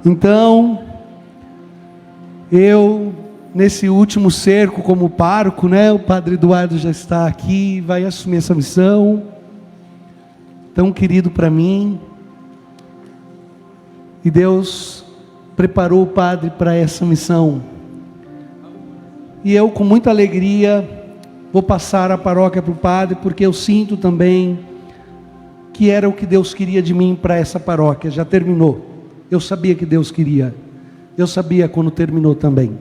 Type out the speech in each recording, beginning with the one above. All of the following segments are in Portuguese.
Então, eu, nesse último cerco como pároco, o Padre Eduardo já está aqui, vai assumir essa missão, tão querido para mim, e Deus preparou o Padre para essa missão, e eu com muita alegria vou passar a paróquia para o Padre, porque eu sinto também que era o que Deus queria de mim para essa paróquia. Já terminou, eu sabia que Deus queria, eu sabia quando terminou também.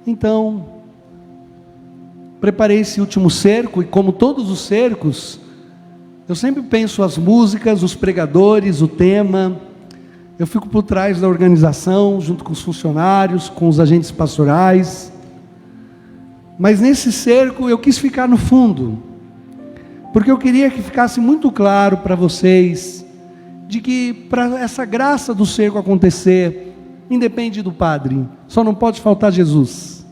Então, preparei esse último cerco, e como todos os cercos, eu sempre penso as músicas, os pregadores, o tema, eu fico por trás da organização, junto com os funcionários, com os agentes pastorais, mas nesse cerco eu quis ficar no fundo, porque eu queria que ficasse muito claro para vocês, de que para essa graça do cerco acontecer, independe do padre, só não pode faltar Jesus.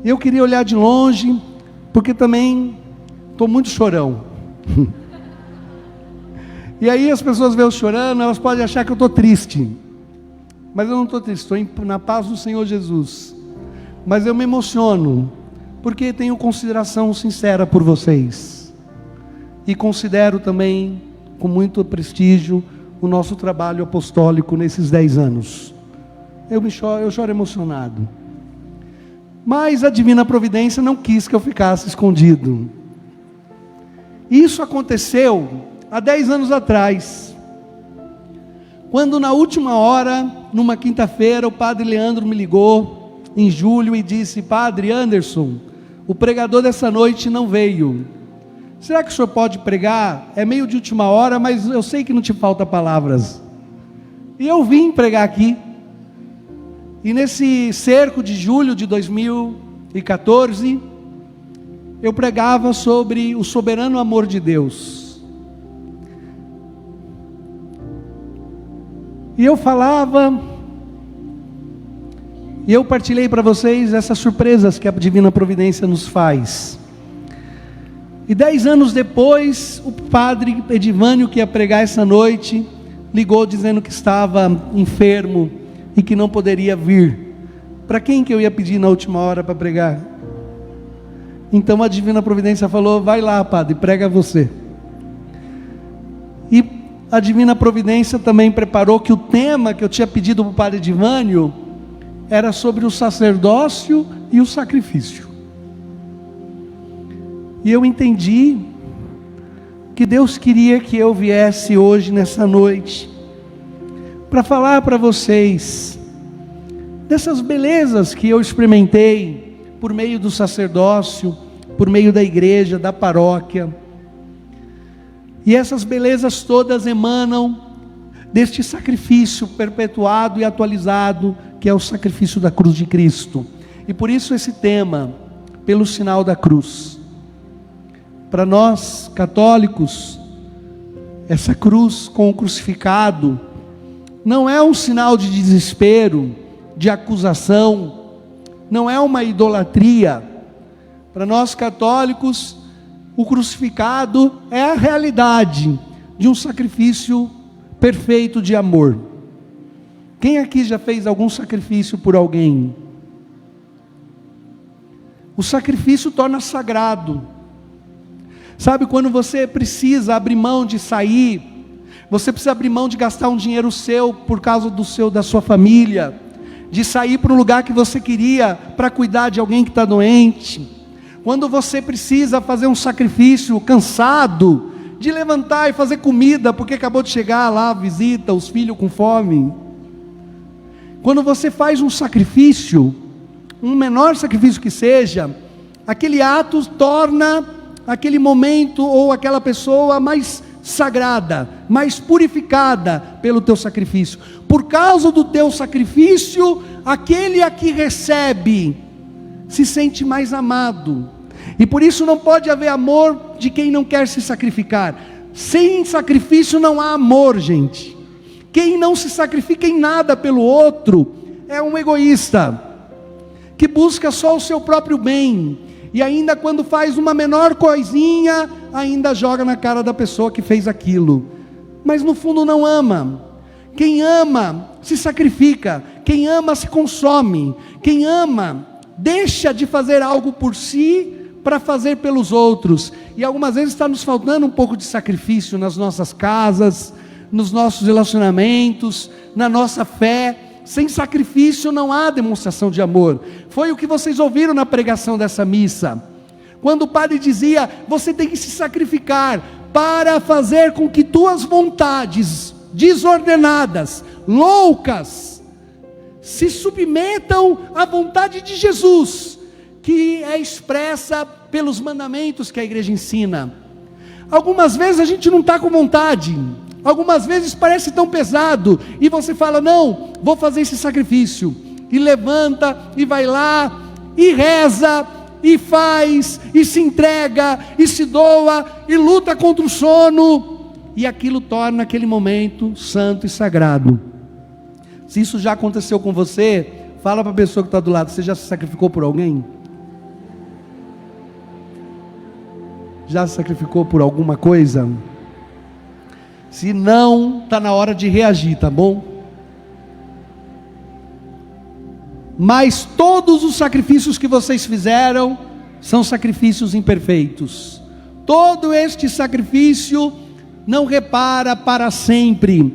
Eu queria olhar de longe, porque também estou muito chorão. E aí as pessoas veem eu chorando, elas podem achar que eu estou triste, mas eu não estou triste, estou na paz do Senhor Jesus. Mas eu me emociono, porque tenho consideração sincera por vocês, e considero também com muito prestígio o nosso trabalho apostólico nesses 10 anos. Eu choro emocionado, mas a divina providência não quis que eu ficasse escondido. Isso aconteceu há 10 anos atrás, quando na última hora, numa quinta-feira, o Padre Leandro me ligou em julho e disse: Padre Anderson, o pregador dessa noite não veio, será que o senhor pode pregar? É meio de última hora, mas eu sei que não te falta palavras. E eu vim pregar aqui, e nesse cerco de julho de 2014, eu pregava sobre o soberano amor de Deus, e eu falava, e eu partilhei para vocês essas surpresas que a divina providência nos faz. E 10 anos depois, o Padre Edivânio, que ia pregar essa noite, ligou dizendo que estava enfermo e que não poderia vir. Para quem que eu ia pedir na última hora para pregar? Então a divina providência falou: vai lá, Padre, prega você. E a divina providência também preparou que o tema que eu tinha pedido para o Padre Edivânio era sobre o sacerdócio e o sacrifício. E eu entendi que Deus queria que eu viesse hoje, nessa noite, para falar para vocês dessas belezas que eu experimentei por meio do sacerdócio, por meio da igreja, da paróquia. E essas belezas todas emanam deste sacrifício perpetuado e atualizado, que é o sacrifício da cruz de Cristo. E por isso esse tema, pelo sinal da cruz. Para nós católicos, essa cruz com o crucificado não é um sinal de desespero, de acusação, não é uma idolatria. Para nós católicos, o crucificado é a realidade de um sacrifício perfeito de amor. Quem aqui já fez algum sacrifício por alguém? O sacrifício torna sagrado. Sabe, quando você precisa abrir mão de sair, você precisa abrir mão de gastar um dinheiro seu por causa da sua família, de sair para um lugar que você queria para cuidar de alguém que está doente. Quando você precisa fazer um sacrifício cansado de levantar e fazer comida porque acabou de chegar lá a visita, os filhos com fome. Quando você faz um sacrifício, um menor sacrifício que seja, aquele ato torna aquele momento ou aquela pessoa mais sagrada, mais purificada pelo teu sacrifício. Por causa do teu sacrifício, aquele a que recebe se sente mais amado. E por isso não pode haver amor de quem não quer se sacrificar. Sem sacrifício não há amor, gente. Quem não se sacrifica em nada pelo outro é um egoísta, que busca só o seu próprio bem, e ainda quando faz uma menor coisinha, ainda joga na cara da pessoa que fez aquilo. mas no fundo não ama. Quem ama se sacrifica, quem ama se consome, quem ama deixa de fazer algo por si para fazer pelos outros. E algumas vezes está nos faltando um pouco de sacrifício nas nossas casas, nos nossos relacionamentos, na nossa fé. Sem sacrifício não há demonstração de amor. Foi o que vocês ouviram na pregação dessa missa, quando o padre dizia: você tem que se sacrificar para fazer com que tuas vontades desordenadas, loucas, se submetam à vontade de Jesus, que é expressa pelos mandamentos que a igreja ensina. Algumas vezes a gente não está com vontade, algumas vezes parece tão pesado, e você fala: não, vou fazer esse sacrifício, e levanta, e vai lá, e reza, e faz, e se entrega, e se doa, e luta contra o sono, e aquilo torna aquele momento santo e sagrado. Se isso já aconteceu com você, fala para a pessoa que está do lado: você já se sacrificou por alguém? Já se sacrificou por alguma coisa? Se não, está na hora de reagir, tá bom? Mas todos os sacrifícios que vocês fizeram são sacrifícios imperfeitos. Todo este sacrifício não repara para sempre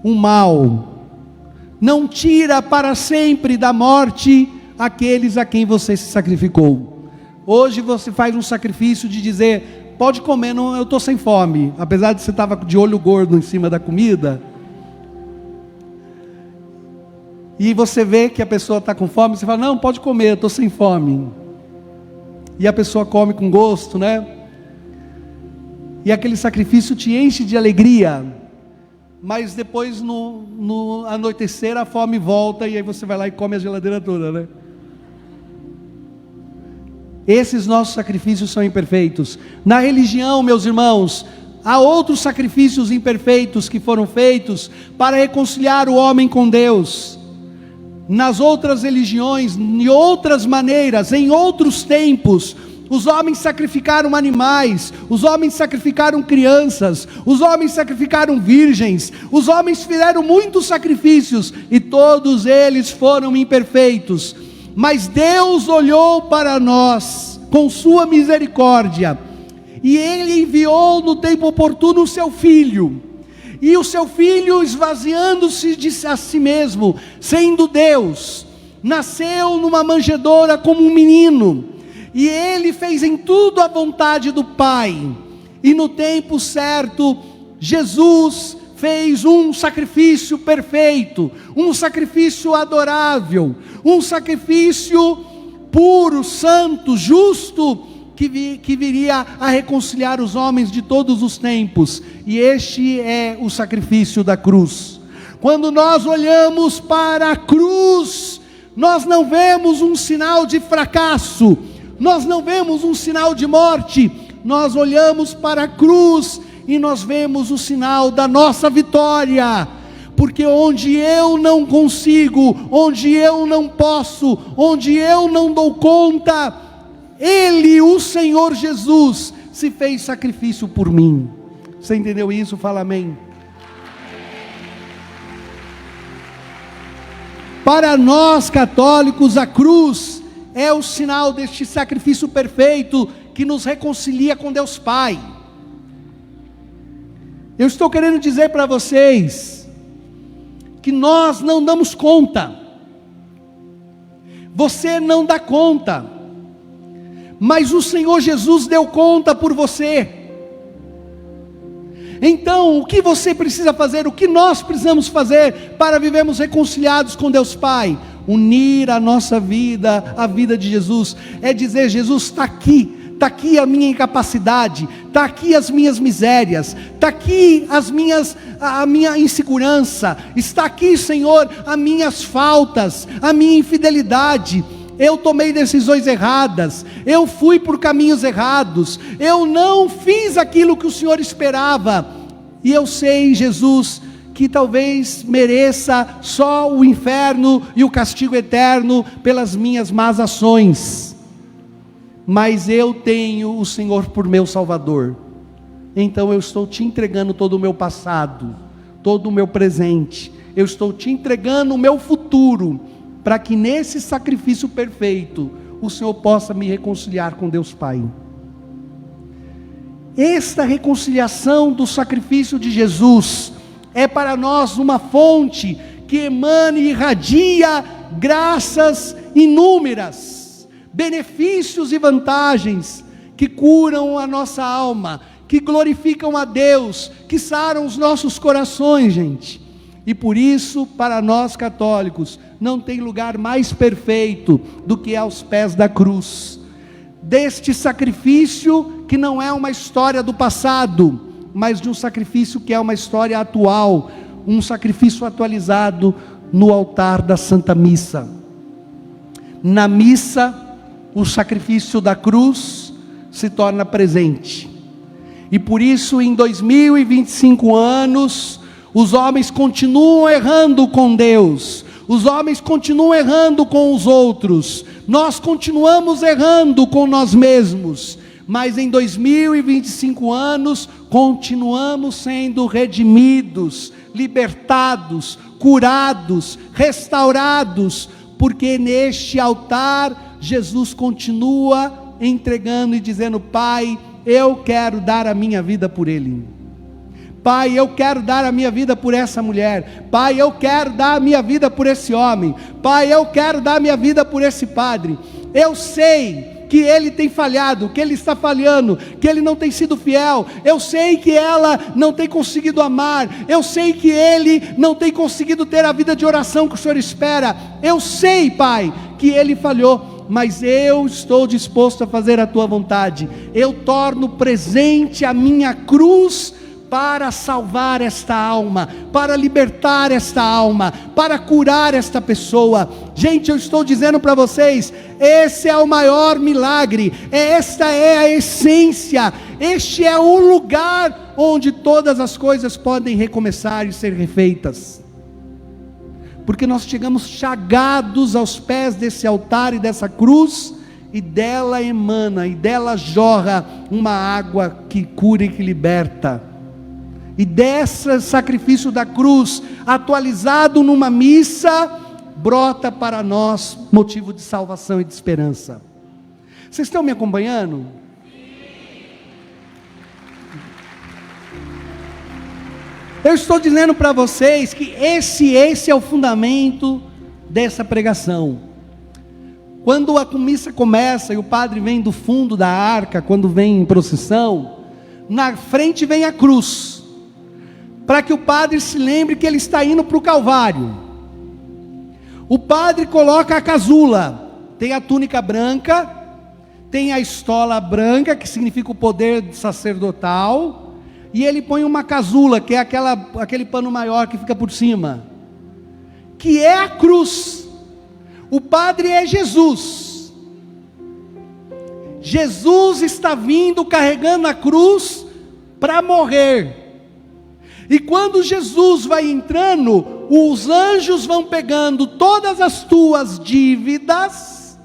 o mal, não tira para sempre da morte aqueles a quem você se sacrificou. Hoje você faz um sacrifício de dizer: pode comer, não, eu estou sem fome, apesar de você estava de olho gordo em cima da comida, e você vê que a pessoa está com fome, você fala: não, pode comer, eu estou sem fome, e a pessoa come com gosto, né? E aquele sacrifício te enche de alegria, mas depois no anoitecer a fome volta, e aí você vai lá e come a geladeira toda, né? Esses nossos sacrifícios são imperfeitos. Na religião, meus irmãos, há outros sacrifícios imperfeitos que foram feitos para reconciliar o homem com Deus. Nas outras religiões, de outras maneiras, em outros tempos, os homens sacrificaram animais, os homens sacrificaram crianças, os homens sacrificaram virgens, os homens fizeram muitos sacrifícios, e todos eles foram imperfeitos. Mas Deus olhou para nós com sua misericórdia, e Ele enviou no tempo oportuno o seu Filho, e o seu Filho, esvaziando-se de a si mesmo, sendo Deus, nasceu numa manjedoura como um menino, e Ele fez em tudo a vontade do Pai, e no tempo certo, Jesus fez um sacrifício perfeito, um sacrifício adorável, um sacrifício puro, santo, justo, que viria a reconciliar os homens de todos os tempos, e este é o sacrifício da cruz. Quando nós olhamos para a cruz, nós não vemos um sinal de fracasso, nós não vemos um sinal de morte, nós olhamos para a cruz e nós vemos o sinal da nossa vitória, porque onde eu não consigo, onde eu não posso, onde eu não dou conta, Ele, o Senhor Jesus, se fez sacrifício por mim. Você entendeu isso? Fala amém. Para nós católicos, a cruz é o sinal deste sacrifício perfeito que nos reconcilia com Deus Pai. Eu estou querendo dizer para vocês que nós não damos conta, você não dá conta, mas o Senhor Jesus deu conta por você. Então, o que você precisa fazer, o que nós precisamos fazer para vivermos reconciliados com Deus Pai? Unir a nossa vida à vida de Jesus, é dizer: Jesus, está aqui a minha incapacidade, está aqui as minhas misérias, está aqui a minha insegurança, está aqui, Senhor, as minhas faltas, a minha infidelidade. Eu tomei decisões erradas, eu fui por caminhos errados, eu não fiz aquilo que o Senhor esperava, e eu sei, Jesus, que talvez mereça só o inferno e o castigo eterno pelas minhas más ações, mas eu tenho o Senhor por meu Salvador, então eu estou te entregando todo o meu passado, todo o meu presente, eu estou te entregando o meu futuro, para que nesse sacrifício perfeito, o Senhor possa me reconciliar com Deus Pai. Esta reconciliação do sacrifício de Jesus, é para nós uma fonte, que emana e irradia graças inúmeras, benefícios e vantagens, que curam a nossa alma, que glorificam a Deus, que saram os nossos corações, gente. E por isso, para nós católicos, não tem lugar mais perfeito do que aos pés da cruz, deste sacrifício que não é uma história do passado, mas de um sacrifício que é uma história atual, um sacrifício atualizado no altar da Santa Missa. Na missa, o sacrifício da cruz se torna presente, e por isso em 2025 anos, os homens continuam errando com Deus, os homens continuam errando com os outros, nós continuamos errando com nós mesmos, mas em 2025 anos, continuamos sendo redimidos, libertados, curados, restaurados, porque neste altar, Jesus continua entregando e dizendo: Pai, eu quero dar a minha vida por ele. Pai, eu quero dar a minha vida por essa mulher. Pai, eu quero dar a minha vida por esse homem. Pai, eu quero dar a minha vida por esse padre. Eu sei que ele tem falhado, que ele está falhando, que ele não tem sido fiel. Eu sei que ela não tem conseguido amar. Eu sei que ele não tem conseguido ter a vida de oração que o Senhor espera. Eu sei, Pai, que ele falhou, mas eu estou disposto a fazer a tua vontade. Eu torno presente a minha cruz para salvar esta alma, para libertar esta alma, para curar esta pessoa. Gente, eu estou dizendo para vocês, esse é o maior milagre, esta é a essência, este é o lugar onde todas as coisas podem recomeçar e ser refeitas, porque nós chegamos chagados aos pés desse altar e dessa cruz, e dela emana, e dela jorra uma água que cura e que liberta. E desse sacrifício da cruz, atualizado numa missa, brota para nós motivo de salvação e de esperança. Vocês estão me acompanhando? Eu estou dizendo para vocês que esse é o fundamento dessa pregação. Quando a missa começa e o padre vem do fundo da arca, quando vem em procissão, na frente vem a cruz, para que o padre se lembre que ele está indo para o Calvário. O padre coloca a casula, tem a túnica branca, tem a estola branca, que significa o poder sacerdotal, e ele põe uma casula, que é aquele pano maior que fica por cima, que é a cruz. O padre é Jesus. Jesus está vindo carregando a cruz para morrer. E quando Jesus vai entrando, os anjos vão pegando todas as tuas dívidas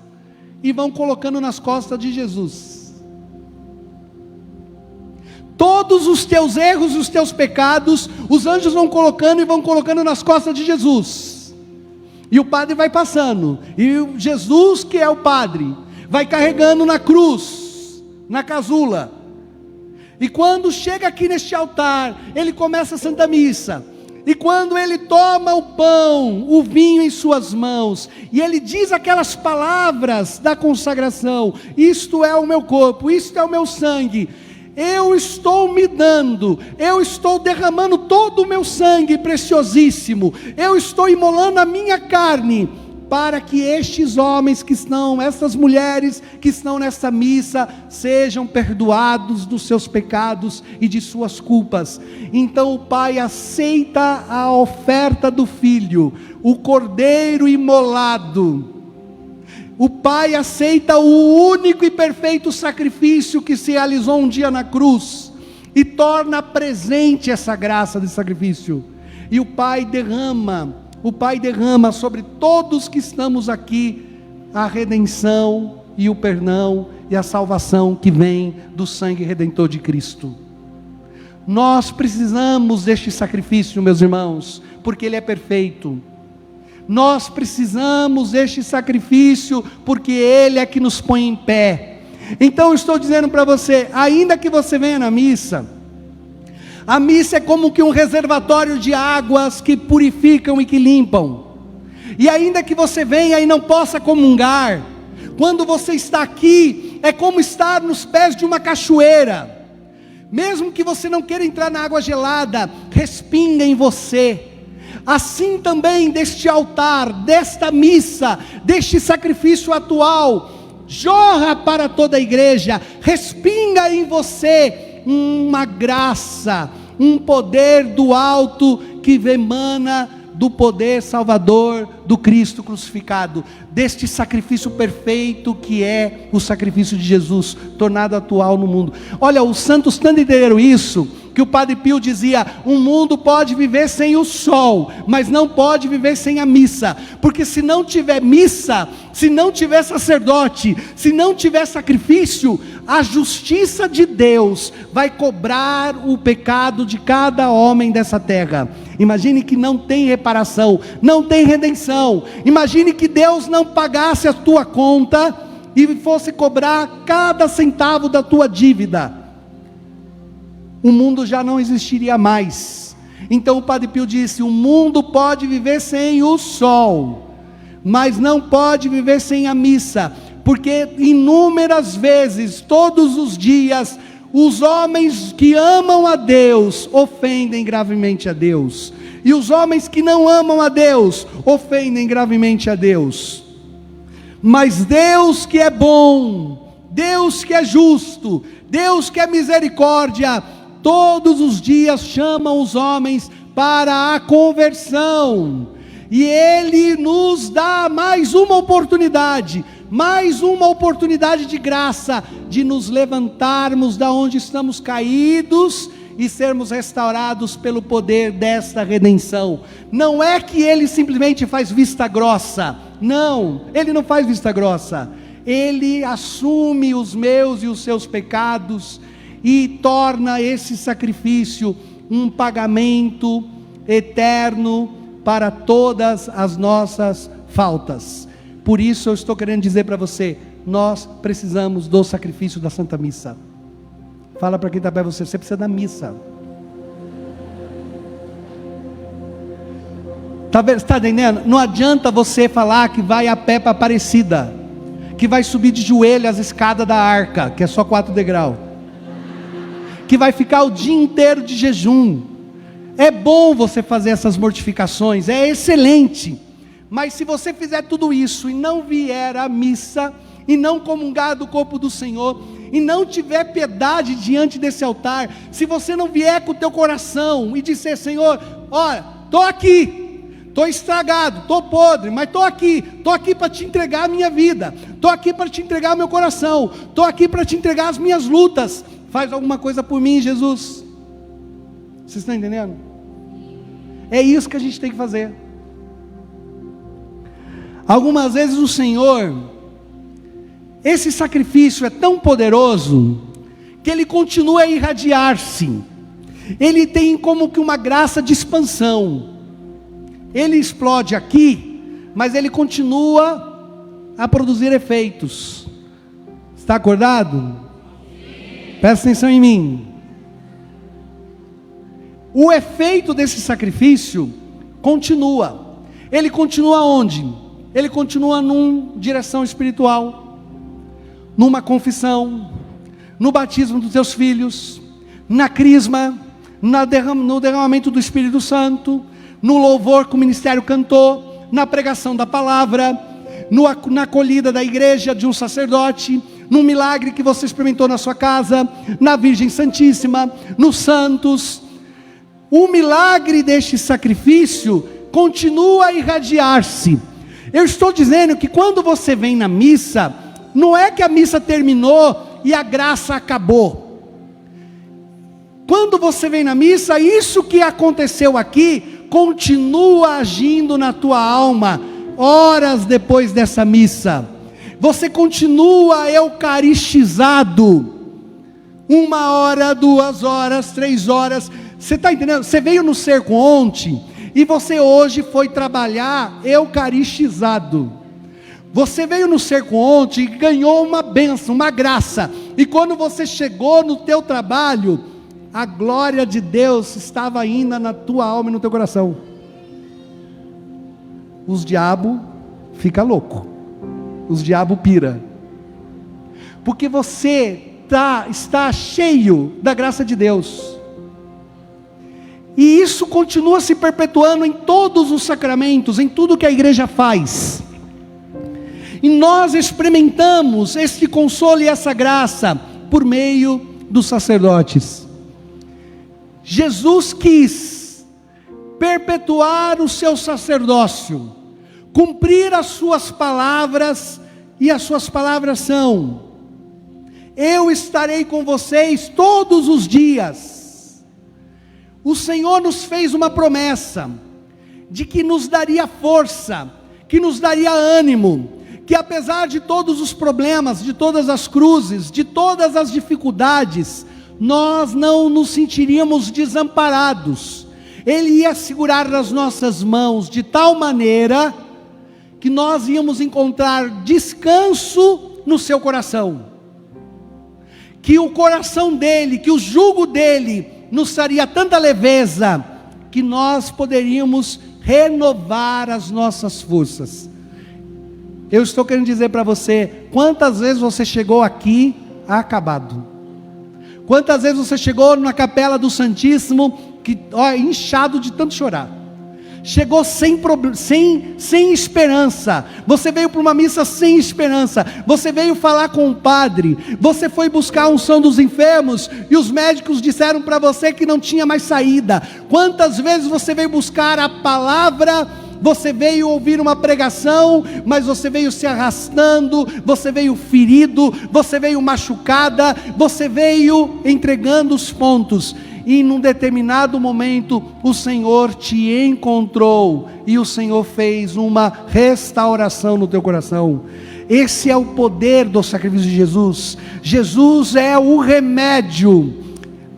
e vão colocando nas costas de Jesus. Todos os teus erros e os teus pecados, os anjos vão colocando e vão colocando nas costas de Jesus. E o padre vai passando, e Jesus, que é o padre, vai carregando na cruz, na casula. E quando chega aqui neste altar, ele começa a Santa Missa, e quando ele toma o pão, o vinho em suas mãos, e ele diz aquelas palavras da consagração: isto é o meu corpo, isto é o meu sangue, eu estou me dando, eu estou derramando todo o meu sangue preciosíssimo, eu estou imolando a minha carne, para que estes homens que estão, essas mulheres que estão nessa missa, sejam perdoados dos seus pecados e de suas culpas. Então o Pai aceita a oferta do Filho, o Cordeiro imolado. O Pai aceita o único e perfeito sacrifício que se realizou um dia na cruz, e torna presente essa graça de sacrifício. E o Pai derrama sobre todos que estamos aqui a redenção e o perdão e a salvação que vem do sangue redentor de Cristo. Nós precisamos deste sacrifício, meus irmãos, porque ele é perfeito. Nós precisamos deste sacrifício, porque ele é que nos põe em pé. Então eu estou dizendo para você, ainda que você venha na missa, a missa é como que um reservatório de águas que purificam e que limpam. E ainda que você venha e não possa comungar, quando você está aqui, é como estar nos pés de uma cachoeira. Mesmo que você não queira entrar na água gelada, respinga em você. Assim também deste altar, desta missa, deste sacrifício atual, jorra para toda a igreja, respinga em você uma graça, um poder do alto que emana do poder salvador do Cristo crucificado, deste sacrifício perfeito que é o sacrifício de Jesus, tornado atual no mundo. Olha, os santos tanto entenderam isso, que o Padre Pio dizia: um mundo pode viver sem o sol, mas não pode viver sem a missa, porque se não tiver missa, se não tiver sacerdote, se não tiver sacrifício, a justiça de Deus vai cobrar o pecado de cada homem dessa terra. Imagine que não tem reparação, não tem redenção. Imagine que Deus não pagasse a tua conta e fosse cobrar cada centavo da tua dívida. O mundo já não existiria mais. Então o Padre Pio disse: o mundo pode viver sem o sol, mas não pode viver sem a missa, porque inúmeras vezes, todos os dias, os homens que amam a Deus ofendem gravemente a Deus, e os homens que não amam a Deus ofendem gravemente a Deus. Mas Deus que é bom, Deus que é justo, Deus que é misericórdia, todos os dias chamam os homens para a conversão, e Ele nos dá mais uma oportunidade de graça, de nos levantarmos da onde estamos caídos, e sermos restaurados pelo poder desta redenção. Não é que Ele simplesmente faz vista grossa, não, Ele não faz vista grossa, Ele assume os meus e os seus pecados, e torna esse sacrifício um pagamento eterno para todas as nossas faltas. Por isso eu estou querendo dizer para você, nós precisamos do sacrifício da Santa Missa. Fala para quem está perto de você, você precisa da missa. Está entendendo? Não adianta você falar que vai a pé para Aparecida, que vai subir de joelho as escadas da arca, que é só 4 degraus, que vai ficar o dia inteiro de jejum. É bom você fazer essas mortificações, é excelente, mas se você fizer tudo isso e não vier à missa, e não comungar do corpo do Senhor, e não tiver piedade diante desse altar, se você não vier com o teu coração e disser: Senhor, olha, estou aqui, estou estragado, estou podre, mas estou aqui para te entregar a minha vida, estou aqui para te entregar o meu coração, estou aqui para te entregar as minhas lutas, faz alguma coisa por mim, Jesus. Vocês estão entendendo? É isso que a gente tem que fazer. Algumas vezes o Senhor, esse sacrifício é tão poderoso, que ele continua a irradiar-se, ele tem como que uma graça de expansão, ele explode aqui, mas ele continua a produzir efeitos. Está acordado? Presta atenção em mim. O efeito desse sacrifício continua. Ele continua onde? Ele continua numa direção espiritual, numa confissão, no batismo dos teus filhos, na crisma, no derramamento do Espírito Santo, no louvor que o ministério cantou, na pregação da palavra, na acolhida da igreja de um sacerdote, no milagre que você experimentou na sua casa, na Virgem Santíssima, nos santos. O milagre deste sacrifício continua a irradiar-se. Eu estou dizendo que quando você vem na missa, não é que a missa terminou e a graça acabou. Quando você vem na missa, isso que aconteceu aqui continua agindo na tua alma horas depois dessa missa. Você continua eucaristizado 1 hora, 2 horas, 3 horas. Você está entendendo? Você veio no cerco ontem e você hoje foi trabalhar eucaristizado. Você veio no cerco ontem e ganhou uma bênção, uma graça. E quando você chegou no teu trabalho, a glória de Deus estava ainda na tua alma e no teu coração. Os diabos ficam loucos. Os diabos pira. Porque você está cheio da graça de Deus. E isso continua se perpetuando em todos os sacramentos, em tudo que a igreja faz. E nós experimentamos este consolo e essa graça por meio dos sacerdotes. Jesus quis perpetuar o seu sacerdócio, cumprir as suas palavras, e as suas palavras são: eu estarei com vocês todos os dias. O Senhor nos fez uma promessa, de que nos daria força, que nos daria ânimo, que apesar de todos os problemas, de todas as cruzes, de todas as dificuldades, nós não nos sentiríamos desamparados. Ele ia segurar nas nossas mãos, de tal maneira, que nós íamos encontrar descanso no seu coração. Que o coração dele, que o jugo dele, nos daria tanta leveza, que nós poderíamos renovar as nossas forças. Eu estou querendo dizer para você, quantas vezes você chegou aqui acabado? Quantas vezes você chegou na capela do Santíssimo, inchado de tanto chorar? Chegou sem esperança. Você veio para uma missa sem esperança. Você veio falar com o padre. Você foi buscar a unção dos enfermos e os médicos disseram para você que não tinha mais saída. Quantas vezes você veio buscar a palavra? Você veio ouvir uma pregação, mas você veio se arrastando, você veio ferido, você veio machucada, você veio entregando os pontos. E num determinado momento o Senhor te encontrou e o Senhor fez uma restauração no teu coração. Esse é o poder do sacrifício de Jesus. Jesus é o remédio.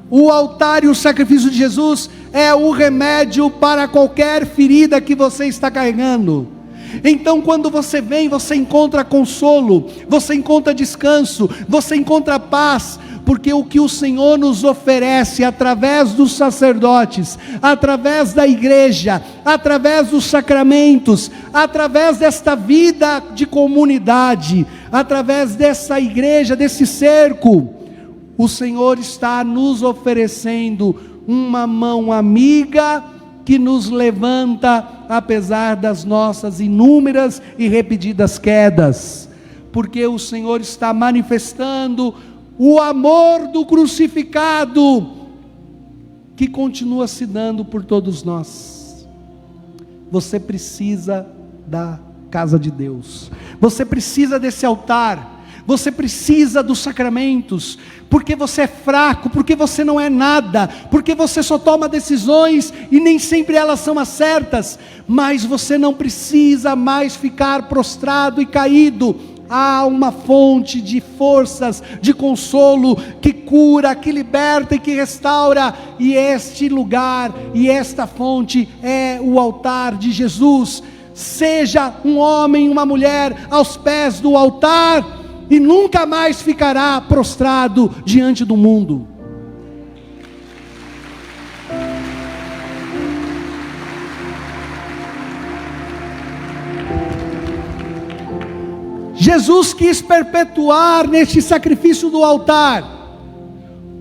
O altar e o sacrifício de Jesus é o remédio para qualquer ferida que você está carregando. Então quando você vem, você encontra consolo, você encontra descanso, você encontra paz, porque o que o Senhor nos oferece através dos sacerdotes, através da igreja, através dos sacramentos, através desta vida de comunidade, através dessa igreja, desse cerco, o Senhor está nos oferecendo uma mão amiga que nos levanta apesar das nossas inúmeras e repetidas quedas, porque o Senhor está manifestando o amor do crucificado, que continua se dando por todos nós. Você precisa da casa de Deus, você precisa desse altar, você precisa dos sacramentos, porque você é fraco, porque você não é nada, porque você só toma decisões e nem sempre elas são as certas, mas você não precisa mais ficar prostrado e caído. Há uma fonte de forças, de consolo, que cura, que liberta e que restaura, e este lugar, e esta fonte é o altar de Jesus. Seja um homem, uma mulher aos pés do altar, e nunca mais ficará prostrado diante do mundo. Jesus quis perpetuar neste sacrifício do altar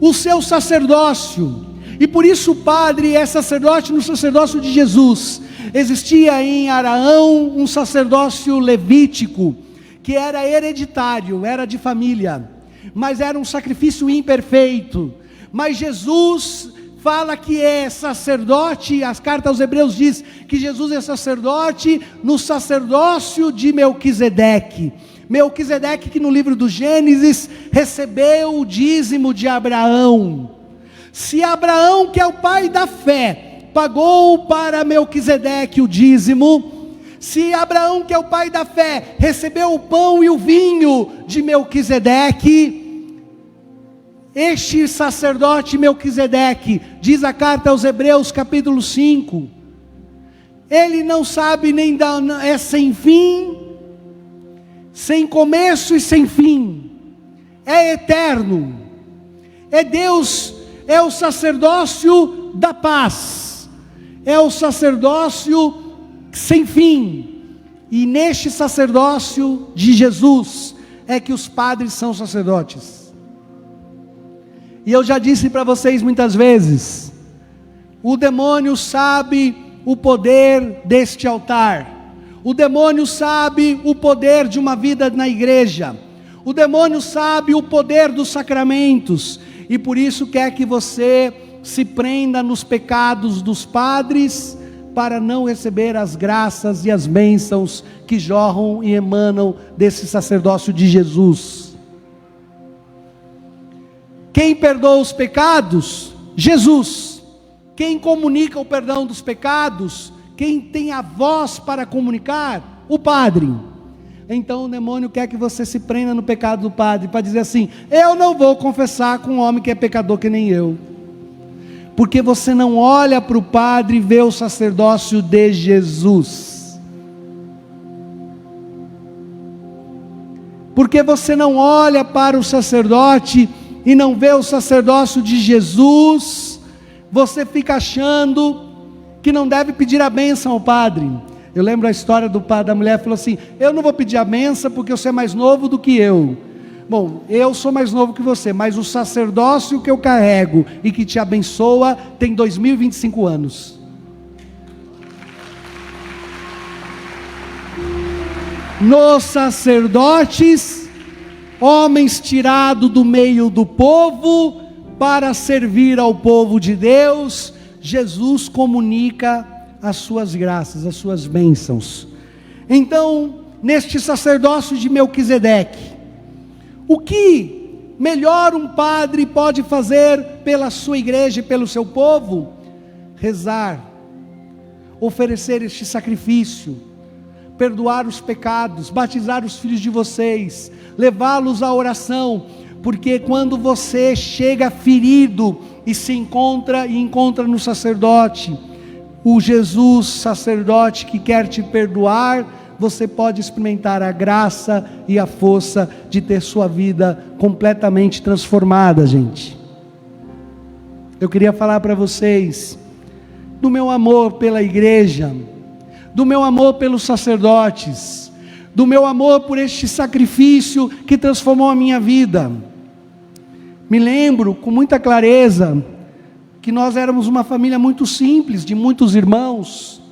o seu sacerdócio, e por isso o padre é sacerdote no sacerdócio de Jesus. Existia em Araão um sacerdócio levítico, que era hereditário, era de família, mas era um sacrifício imperfeito. Mas Jesus fala que é sacerdote, as cartas aos Hebreus diz que Jesus é sacerdote no sacerdócio de Melquisedeque. Melquisedeque, que no livro do Gênesis recebeu o dízimo de Abraão. Se Abraão, que é o pai da fé, pagou para Melquisedeque o dízimo, se Abraão, que é o pai da fé, recebeu o pão e o vinho de Melquisedeque, Este sacerdote Melquisedeque, diz a carta aos Hebreus capítulo 5, ele não sabe nem dar, é sem fim, sem começo e sem fim, é eterno, é Deus, é o sacerdócio da paz, é o sacerdócio sem fim, e neste sacerdócio de Jesus, é que os padres são sacerdotes. E eu já disse para vocês muitas vezes, o demônio sabe o poder deste altar, o demônio sabe o poder de uma vida na igreja, o demônio sabe o poder dos sacramentos, e por isso quer que você se prenda nos pecados dos padres, para não receber as graças e as bênçãos que jorram e emanam desse sacerdócio de Jesus. Quem perdoa os pecados? Jesus. Quem comunica o perdão dos pecados? Quem tem a voz para comunicar? O padre. Então o demônio quer que você se prenda no pecado do padre, para dizer assim: eu não vou confessar com um homem que é pecador que nem eu. Porque você não olha para o padre e vê o sacerdócio de Jesus. Porque você não olha para o sacerdote e não vê o sacerdócio de Jesus, você fica achando que não deve pedir a bênção ao padre. Eu lembro a história do padre, da mulher falou assim: eu não vou pedir a bênção porque você é mais novo do que eu. Bom, eu sou mais novo que você, mas o sacerdócio que eu carrego e que te abençoa tem 2025 anos. Nos sacerdotes, homens tirados do meio do povo para servir ao povo de Deus, Jesus comunica as suas graças, as suas bênçãos. Então, neste sacerdócio de Melquisedeque, o que melhor um padre pode fazer pela sua igreja e pelo seu povo? Rezar, oferecer este sacrifício, perdoar os pecados, batizar os filhos de vocês, levá-los à oração, porque quando você chega ferido e se encontra no sacerdote, o Jesus sacerdote que quer te perdoar, você pode experimentar a graça e a força de ter sua vida completamente transformada, gente. Eu queria falar para vocês do meu amor pela igreja, do meu amor pelos sacerdotes, do meu amor por este sacrifício que transformou a minha vida. Me lembro com muita clareza que nós éramos uma família muito simples, de muitos irmãos,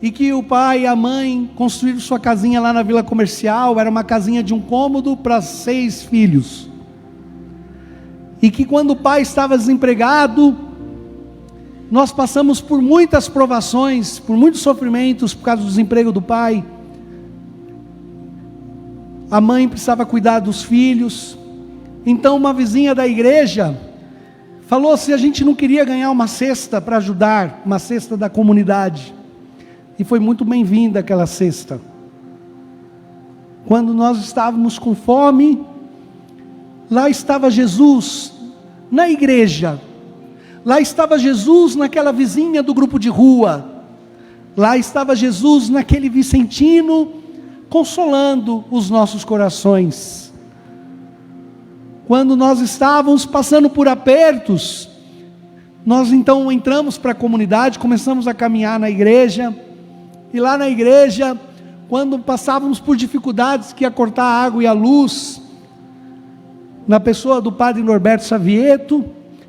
e que o pai e a mãe construíram sua casinha lá na Vila Comercial. Era uma casinha de um cômodo para 6 filhos, e que quando o pai estava desempregado, nós passamos por muitas provações, por muitos sofrimentos por causa do desemprego do pai. A mãe precisava cuidar dos filhos. Então uma vizinha da igreja falou se a gente não queria ganhar uma cesta para ajudar, uma cesta da comunidade. E foi muito bem-vinda aquela cesta. Quando nós estávamos com fome, lá estava Jesus na igreja. Lá estava Jesus naquela vizinha do grupo de rua. Lá estava Jesus naquele vicentino, consolando os nossos corações. Quando nós estávamos passando por apertos, nós então entramos para a comunidade, começamos a caminhar na igreja. E lá na igreja, quando passávamos por dificuldades que ia cortar a água e a luz, na pessoa do padre Norberto Savieto,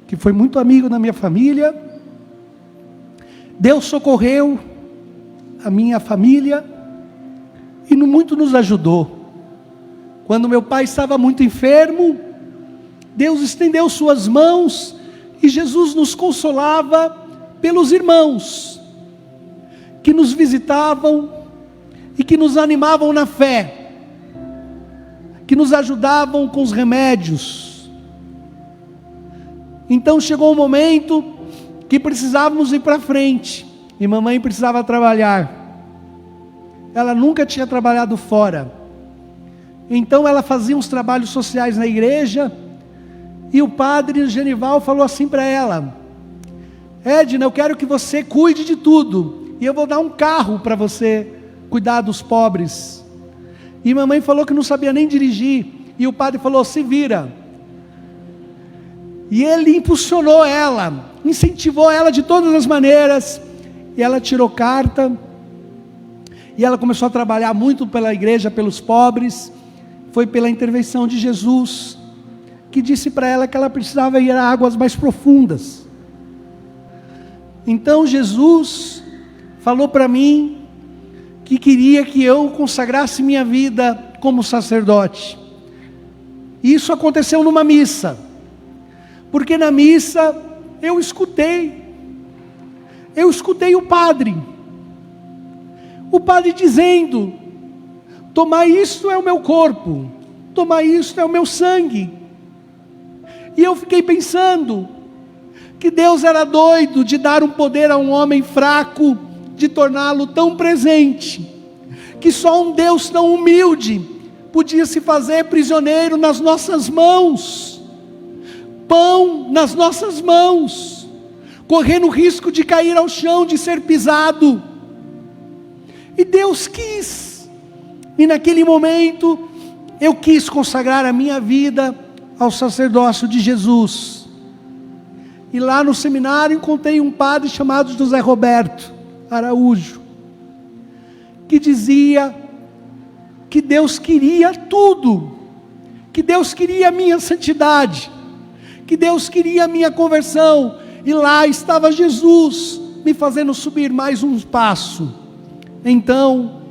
que foi muito amigo da minha família, Deus socorreu a minha família e muito nos ajudou. Quando meu pai estava muito enfermo, Deus estendeu suas mãos e Jesus nos consolava pelos irmãos que nos visitavam e que nos animavam na fé, que nos ajudavam com os remédios. Então chegou um momento que precisávamos ir para frente, e mamãe precisava trabalhar. Ela nunca tinha trabalhado fora, então ela fazia uns trabalhos sociais na igreja, E o padre Genival falou assim para ela: Edna, eu quero que você cuide de tudo, e eu vou dar um carro para você cuidar dos pobres. E mamãe falou que não sabia nem dirigir, e o padre falou: se vira. E ele impulsionou ela, incentivou ela de todas as maneiras, e ela tirou carta, e ela começou a trabalhar muito pela igreja, pelos pobres. Foi pela intervenção de Jesus, que disse para ela que ela precisava ir a águas mais profundas. Então Jesus falou para mim que queria que eu consagrasse minha vida como sacerdote. Isso aconteceu numa missa, porque na missa eu escutei o padre dizendo: tomar isto é o meu corpo, tomar isto é o meu sangue. E eu fiquei pensando que Deus era doido de dar um poder a um homem fraco, de torná-lo tão presente, que só um Deus tão humilde podia se fazer prisioneiro nas nossas mãos, pão nas nossas mãos, correndo o risco de cair ao chão, de ser pisado. E Deus quis, e naquele momento eu quis consagrar a minha vida ao sacerdócio de Jesus. E lá no seminário encontrei um padre chamado José Roberto Araújo, que dizia que Deus queria tudo, que Deus queria a minha santidade, que Deus queria a minha conversão. E lá estava Jesus me fazendo subir mais um passo. Então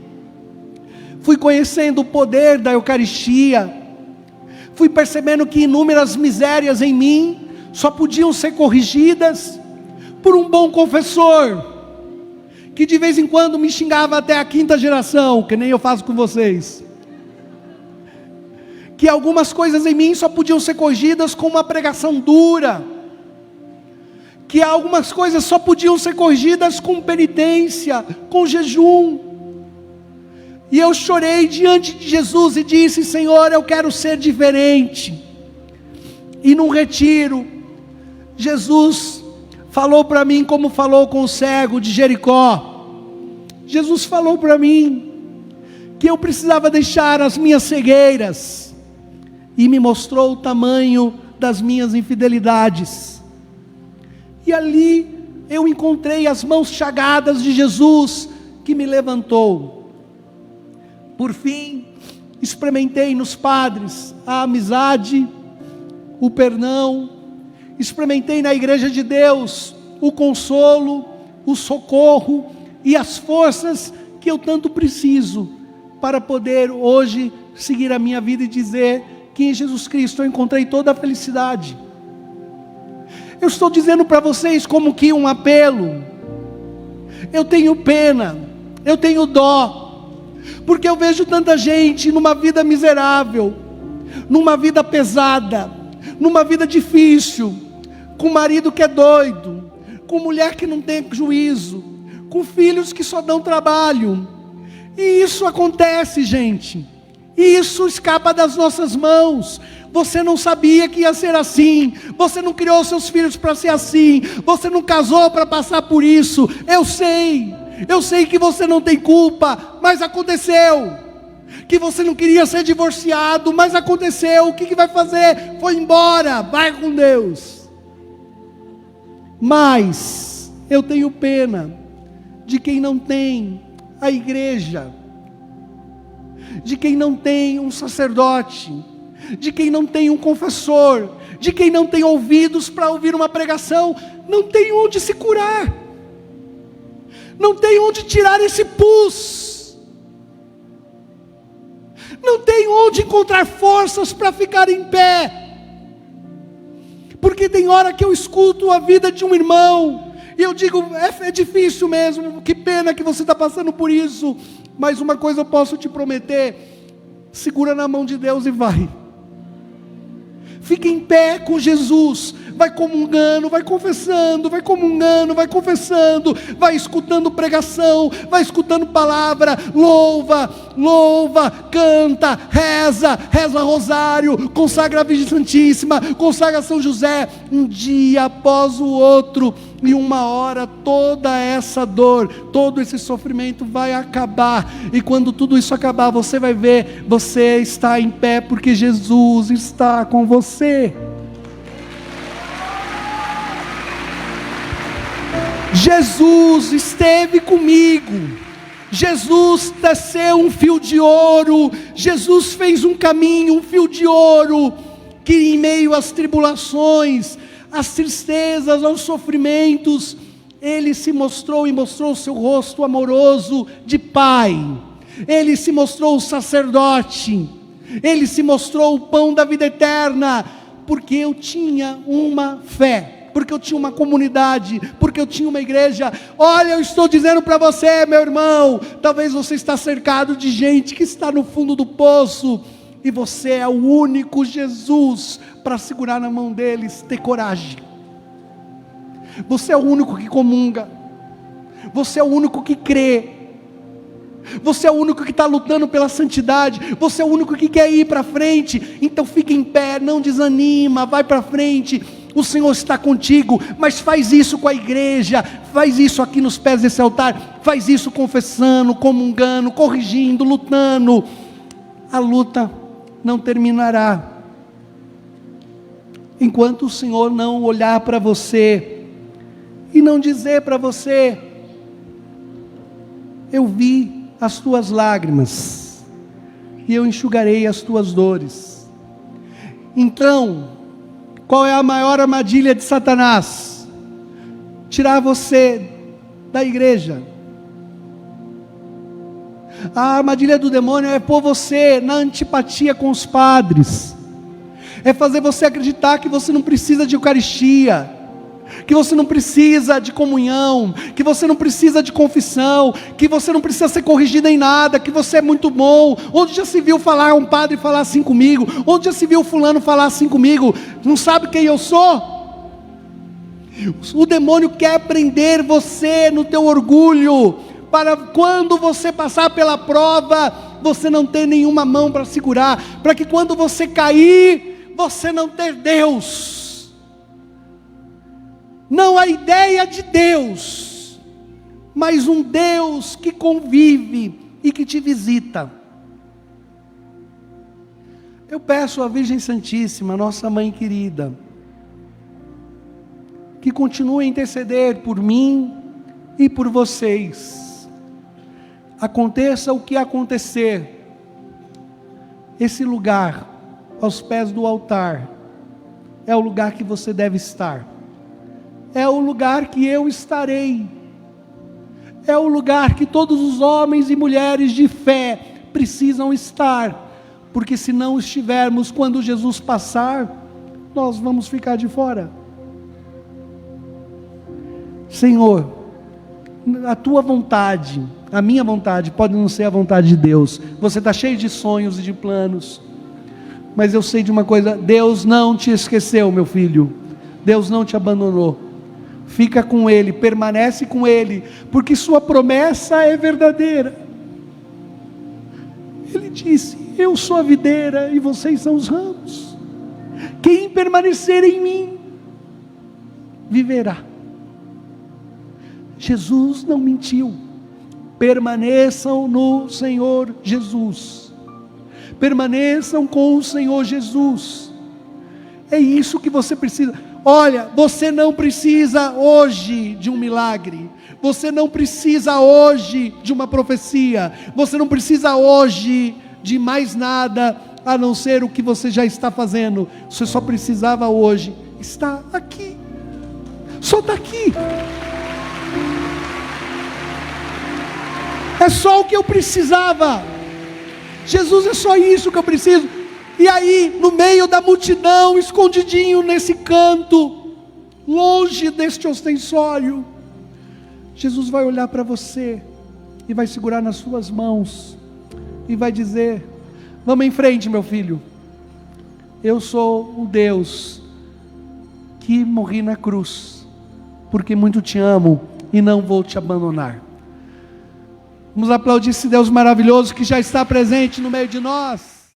fui conhecendo o poder da Eucaristia, fui percebendo que inúmeras misérias em mim só podiam ser corrigidas por um bom confessor, que de vez em quando me xingava até a 5ª geração, que nem eu faço com vocês. Que algumas coisas em mim só podiam ser corrigidas com uma pregação dura, que algumas coisas só podiam ser corrigidas com penitência, com jejum. E eu chorei diante de Jesus e disse: Senhor, eu quero ser diferente. E num retiro, Jesus falou para mim como falou com o cego de Jericó. Jesus falou para mim que eu precisava deixar as minhas cegueiras, e me mostrou o tamanho das minhas infidelidades. E ali eu encontrei as mãos chagadas de Jesus, que me levantou. Por fim, experimentei nos padres a amizade, o perdão. Experimentei na igreja de Deus o consolo, o socorro e as forças que eu tanto preciso para poder hoje seguir a minha vida e dizer que em Jesus Cristo eu encontrei toda a felicidade. Eu estou dizendo para vocês como que um apelo. Eu tenho pena, eu tenho dó, porque eu vejo tanta gente numa vida miserável, numa vida pesada, numa vida difícil, com marido que é doido, com mulher que não tem juízo, com filhos que só dão trabalho. E isso acontece, gente, e isso escapa das nossas mãos. Você não sabia que ia ser assim, você não criou seus filhos para ser assim, você não casou para passar por isso. Eu sei que você não tem culpa, mas aconteceu. Que você não queria ser divorciado, mas aconteceu. O que vai fazer? Foi embora, vai com Deus. Mas eu tenho pena de quem não tem a igreja, de quem não tem um sacerdote, de quem não tem um confessor, de quem não tem ouvidos para ouvir uma pregação, não tem onde se curar, não tem onde tirar esse pus, não tem onde encontrar forças para ficar em pé. Porque tem hora que eu escuto a vida de um irmão, e eu digo, é difícil mesmo, que pena que você está passando por isso, mas uma coisa eu posso te prometer: segura na mão de Deus e vai. Fique em pé com Jesus, vai comungando, vai confessando, vai comungando, vai confessando, vai escutando pregação, vai escutando palavra, louva, canta, reza rosário, consagra a Virgem Santíssima, consagra São José, um dia após o outro, e uma hora toda essa dor, todo esse sofrimento vai acabar, e quando tudo isso acabar, você vai ver, você está em pé, porque Jesus está com você. Jesus esteve comigo, Jesus teceu um fio de ouro, Jesus fez um caminho, um fio de ouro, que em meio às tribulações, às tristezas, aos sofrimentos, Ele se mostrou e mostrou o seu rosto amoroso de Pai, Ele se mostrou o sacerdote, Ele se mostrou o pão da vida eterna, porque eu tinha uma fé, porque eu tinha uma comunidade, porque eu tinha uma igreja. Olha, eu estou dizendo para você, meu irmão, talvez você está cercado de gente que está no fundo do poço, e você é o único Jesus para segurar na mão deles. Ter coragem. Você é o único que comunga, você é o único que crê, você é o único que está lutando pela santidade, você é o único que quer ir para frente. Então fica em pé, não desanima, vai para frente. O Senhor está contigo, mas faz isso com a igreja, faz isso aqui nos pés desse altar, faz isso confessando, comungando, corrigindo, lutando. A luta não terminará enquanto o Senhor não olhar para você e não dizer para você: eu vi as tuas lágrimas e eu enxugarei as tuas dores. Então, qual é a maior armadilha de Satanás? Tirar você da igreja. A armadilha do demônio é pôr você na antipatia com os padres, é fazer você acreditar que você não precisa de Eucaristia, que você não precisa de comunhão, que você não precisa de confissão, que você não precisa ser corrigido em nada, que você é muito bom. Onde já se viu falar um padre falar assim comigo? Onde já se viu fulano falar assim comigo? Não sabe quem eu sou? O demônio quer prender você no teu orgulho, para quando você passar pela prova, você não ter nenhuma mão para segurar, para que quando você cair, você não ter Deus, não a ideia de Deus, mas um Deus que convive e que te visita. Eu peço à Virgem Santíssima, nossa Mãe querida, que continue a interceder por mim e por vocês. Aconteça o que acontecer, esse lugar, aos pés do altar, é o lugar que você deve estar, é o lugar que eu estarei, é o lugar que todos os homens e mulheres de fé precisam estar, porque se não estivermos, quando Jesus passar, nós vamos ficar de fora. Senhor, a tua vontade, a minha vontade pode não ser a vontade de Deus. Você está cheio de sonhos e de planos, mas eu sei de uma coisa: Deus não te esqueceu, meu filho, Deus não te abandonou. Fica com Ele, permanece com Ele, porque sua promessa é verdadeira. Ele disse: eu sou a videira e vocês são os ramos, quem permanecer em mim viverá. Jesus não mentiu. Permaneçam no Senhor Jesus, permaneçam com o Senhor Jesus. É isso que você precisa. Olha, você não precisa hoje de um milagre, você não precisa hoje de uma profecia, você não precisa hoje de mais nada a não ser o que você já está fazendo. Você só precisava hoje estar aqui, só está aqui. É só o que eu precisava. Jesus, é só isso que eu preciso. E aí, no meio da multidão, escondidinho nesse canto, longe deste ostensório, Jesus vai olhar para você e vai segurar nas suas mãos e vai dizer: vamos em frente, meu filho. Eu sou o Deus que morri na cruz, porque muito te amo e não vou te abandonar. Vamos aplaudir esse Deus maravilhoso que já está presente no meio de nós.